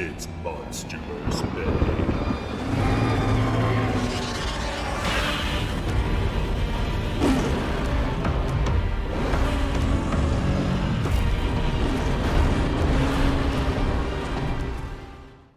It's MonsterVerse, baby.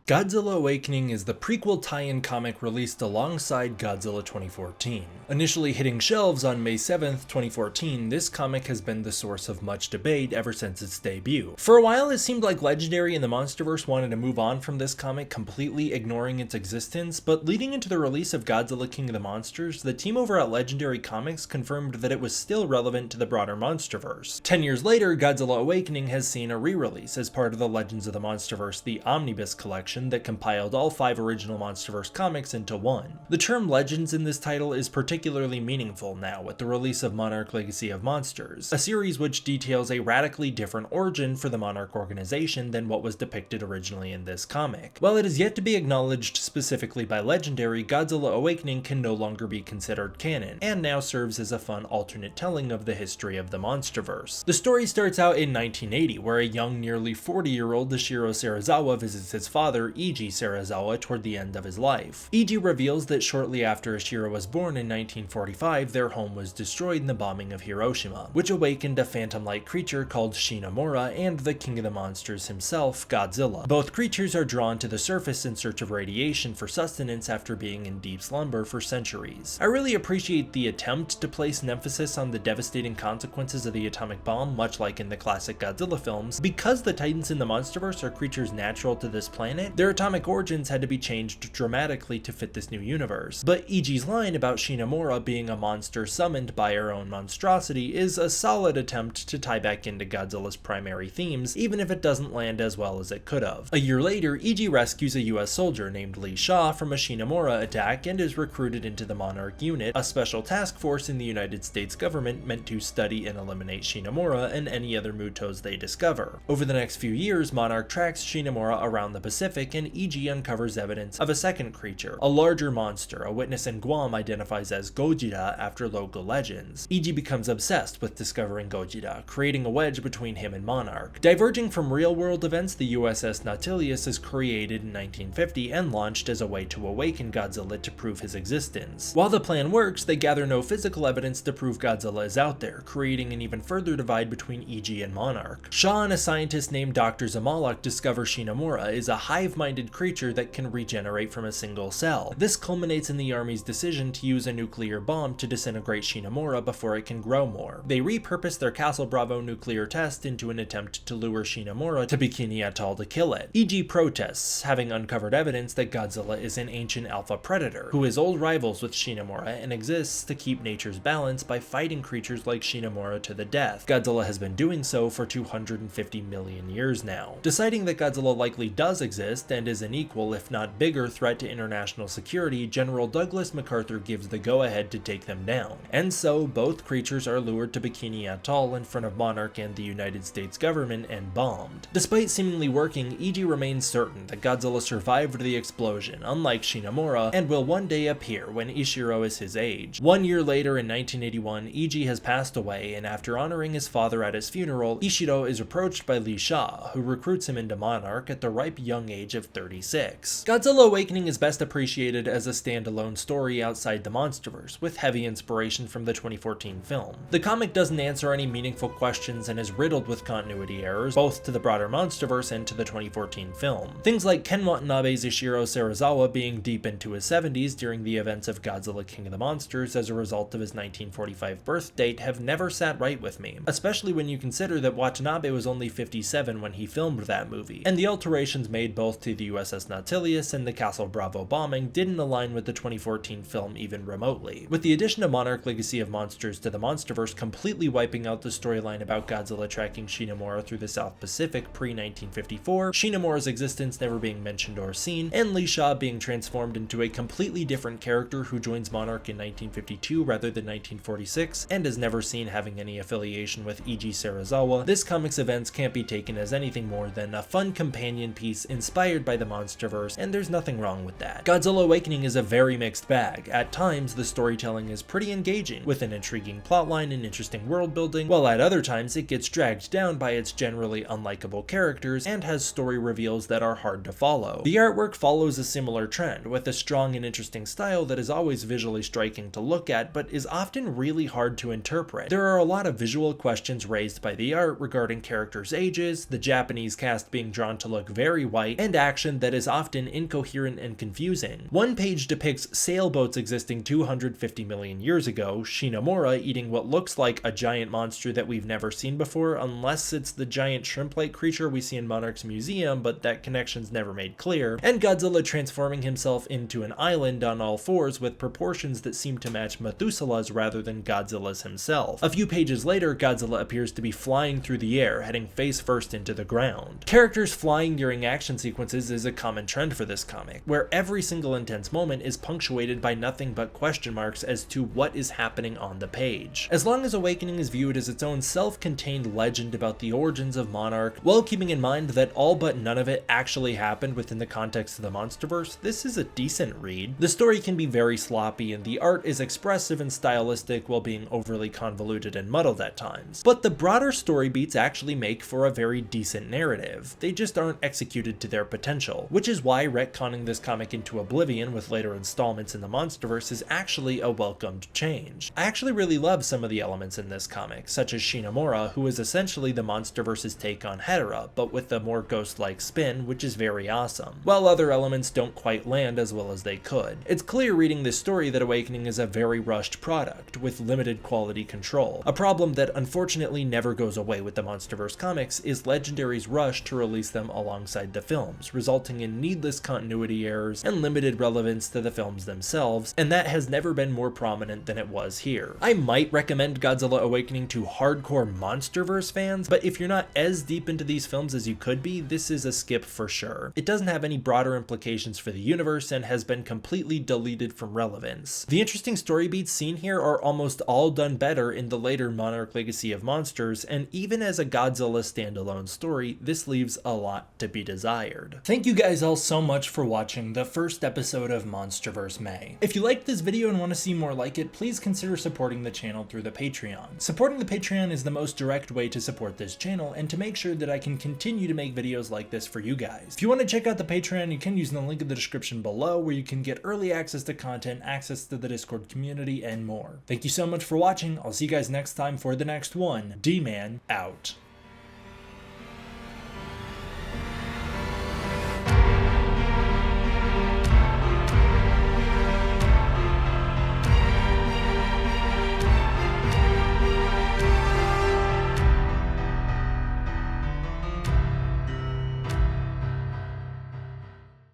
Godzilla Awakening is the prequel tie-in comic released alongside Godzilla 2014. Initially hitting shelves on May 7th, 2014, this comic has been the source of much debate ever since its debut. For a while, it seemed like Legendary and the MonsterVerse wanted to move on from this comic, completely ignoring its existence, but leading into the release of Godzilla King of the Monsters, the team over at Legendary Comics confirmed that it was still relevant to the broader MonsterVerse. 10 years later, Godzilla Awakening has seen a re-release as part of the Legends of the MonsterVerse, the Omnibus collection, that compiled all 5 original MonsterVerse comics into one. The term Legends in this title is particularly meaningful now with the release of Monarch Legacy of Monsters, a series which details a radically different origin for the Monarch organization than what was depicted originally in this comic. While it is yet to be acknowledged specifically by Legendary, Godzilla Awakening can no longer be considered canon, and now serves as a fun alternate telling of the history of the MonsterVerse. The story starts out in 1980, where a young, nearly 40-year-old Ishiro Serizawa visits his father, E.G. Serizawa, toward the end of his life. E.G. reveals that shortly after Ishiro was born in 1945, their home was destroyed in the bombing of Hiroshima, which awakened a phantom-like creature called Shinomura and the king of the monsters himself, Godzilla. Both creatures are drawn to the surface in search of radiation for sustenance after being in deep slumber for centuries. I really appreciate the attempt to place an emphasis on the devastating consequences of the atomic bomb, much like in the classic Godzilla films. Because the Titans in the MonsterVerse are creatures natural to this planet, their atomic origins had to be changed dramatically to fit this new universe. But E.G.'s line about Shinomura being a monster summoned by her own monstrosity is a solid attempt to tie back into Godzilla's primary themes, even if it doesn't land as well as it could have. A year later, E.G. rescues a US soldier named Lee Shaw from a Shinomura attack and is recruited into the Monarch unit, a special task force in the United States government meant to study and eliminate Shinomura and any other Mutos they discover. Over the next few years, Monarch tracks Shinomura around the Pacific, and E.G. uncovers evidence of a second creature, a larger monster a witness in Guam identifies as Gojira after local legends. E.G. becomes obsessed with discovering Gojira, creating a wedge between him and Monarch. Diverging from real-world events, the USS Nautilus is created in 1950 and launched as a way to awaken Godzilla to prove his existence. While the plan works, they gather no physical evidence to prove Godzilla is out there, creating an even further divide between E.G. and Monarch. Shaw and a scientist named Dr. Zamalek discover Shinomura is a hive-minded creature that can regenerate from a single cell. This culminates in the Army's decision to use a nuclear bomb to disintegrate Shinomura before it can grow more. They repurpose their Castle Bravo nuclear test into an attempt to lure Shinomura to Bikini Atoll to kill it. E.G. protests, having uncovered evidence that Godzilla is an ancient alpha predator, who is old rivals with Shinomura and exists to keep nature's balance by fighting creatures like Shinomura to the death. Godzilla has been doing so for 250 million years now. Deciding that Godzilla likely does exist and is an equal, if not bigger, threat to international security, General Douglas MacArthur gives the go-ahead to take them down. And so, both creatures are lured to Bikini Atoll in front of Monarch and the United States government and bombed. Despite seemingly working, E.G. remains certain that Godzilla survived the explosion, unlike Shinomura, and will one day appear when Ishiro is his age. 1 year later, in 1981, E.G. has passed away, and after honoring his father at his funeral, Ishiro is approached by Lee Shaw, who recruits him into Monarch at the ripe young age of 36. Godzilla Awakening is best appreciated as a standalone story outside the MonsterVerse, with heavy inspiration from the 2014 film. The comic doesn't answer any meaningful questions and is riddled with continuity errors, both to the broader MonsterVerse and to the 2014 film. Things like Ken Watanabe's Ishiro Serizawa being deep into his 70s during the events of Godzilla King of the Monsters as a result of his 1945 birth date have never sat right with me, especially when you consider that Watanabe was only 57 when he filmed that movie, and the alterations made both to the USS Nautilus and the Castle Bravo bombing didn't align with the 2014 film even remotely. With the addition of Monarch Legacy of Monsters to the MonsterVerse completely wiping out the storyline about Godzilla tracking Shinomura through the South Pacific pre-1954, Shinomura's existence never being mentioned or seen, and Lee Shaw being transformed into a completely different character who joins Monarch in 1952 rather than 1946, and is never seen having any affiliation with E.G. Serizawa, this comic's events can't be taken as anything more than a fun companion piece inspired inspired by the MonsterVerse, and there's nothing wrong with that. Godzilla Awakening is a very mixed bag. At times, the storytelling is pretty engaging, with an intriguing plotline and interesting world building, while at other times it gets dragged down by its generally unlikable characters and has story reveals that are hard to follow. The artwork follows a similar trend, with a strong and interesting style that is always visually striking to look at, but is often really hard to interpret. There are a lot of visual questions raised by the art regarding characters' ages, the Japanese cast being drawn to look very white, and action that is often incoherent and confusing. One page depicts sailboats existing 250 million years ago, Shinomura eating what looks like a giant monster that we've never seen before, unless it's the giant shrimp-like creature we see in Monarch's museum, but that connection's never made clear, and Godzilla transforming himself into an island on all fours with proportions that seem to match Methuselah's rather than Godzilla's himself. A few pages later, Godzilla appears to be flying through the air, heading face first into the ground. Characters flying during action sequences is a common trend for this comic, where every single intense moment is punctuated by nothing but question marks as to what is happening on the page. As long as Awakening is viewed as its own self-contained legend about the origins of Monarch, while keeping in mind that all but none of it actually happened within the context of the MonsterVerse, this is a decent read. The story can be very sloppy, and the art is expressive and stylistic while being overly convoluted and muddled at times. But the broader story beats actually make for a very decent narrative. They just aren't executed to their potential, which is why retconning this comic into oblivion with later installments in the MonsterVerse is actually a welcomed change. I actually really love some of the elements in this comic, such as Shinomura, who is essentially the MonsterVerse's take on Hedorah, but with a more ghost-like spin, which is very awesome, while other elements don't quite land as well as they could. It's clear reading this story that Awakening is a very rushed product, with limited quality control. A problem that unfortunately never goes away with the MonsterVerse comics is Legendary's rush to release them alongside the films, resulting in needless continuity errors and limited relevance to the films themselves, and that has never been more prominent than it was here. I might recommend Godzilla Awakening to hardcore MonsterVerse fans, but if you're not as deep into these films as you could be, this is a skip for sure. It doesn't have any broader implications for the universe and has been completely deleted from relevance. The interesting story beats seen here are almost all done better in the later Monarch Legacy of Monsters, and even as a Godzilla standalone story, this leaves a lot to be desired. Thank you guys all so much for watching the first episode of MonsterVerse May. If you liked this video and want to see more like it, please consider supporting the channel through the Patreon. Supporting the Patreon is the most direct way to support this channel and to make sure that I can continue to make videos like this for you guys. If you want to check out the Patreon, you can use the link in the description below, where you can get early access to content, access to the Discord community, and more. Thank you so much for watching. I'll see you guys next time for the next one. D-Man out.